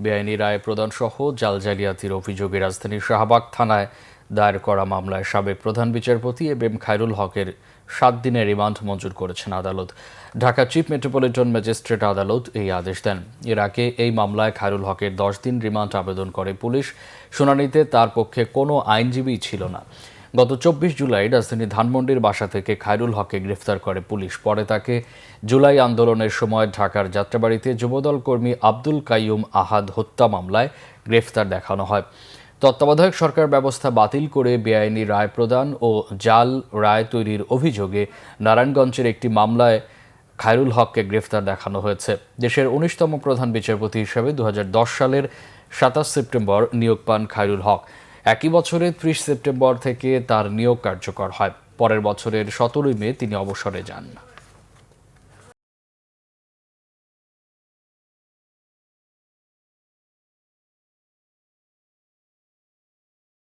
বেআইনি রায় প্রদান সহ জাল জালিয়াতির অভিযোগে রাজধানীর শাহবাগ থানায় দায়ের করা মামলায় সাবেক প্রধান বিচারপতি এম খায়রুল হকের 7 দিনের রিমান্ড মঞ্জুর করেছেন আদালত। ঢাকা চিফ মেট্রোপলিটন ম্যাজিস্ট্রেট আদালত এই আদেশ দেন। এর আগে এই মামলায় খায়রুল হকের 10 দিন রিমান্ড আবেদন করে পুলিশ। শুনানিতে তার পক্ষে কোনো আইনজীবী ছিল না। গত 24 জুলাই রাজধানী ধানমন্ডির বাসা থেকে খায়রুল হককে গ্রেফতার করে পুলিশ। পরে তাকে জুলাই আন্দোলনের সময় ঢাকার যাত্রাবাড়িতে যুবদল কর্মী আব্দুল কাইয়ুম আহাদ হত্যা মামলায় গ্রেফতার দেখানো হয়। তত্ত্বাবধায়ক সরকার ব্যবস্থা বাতিল করে বেআইনি রায় প্রদান ও জাল রায় তৈরির অভিযোগে নারায়ণগঞ্জের একটি মামলায় খায়রুল হককে গ্রেফতার দেখানো হয়েছে। দেশের 19তম প্রধান বিচারপতি হিসেবে 2010 সালের 27 সেপ্টেম্বর নিয়োগ পান খায়রুল হক। একই বছরের 30 সেপ্টেম্বর থেকে তার নিয়োগ কার্যকর হয়। পরের বছরের 17 মে তিনি অবসরে যান।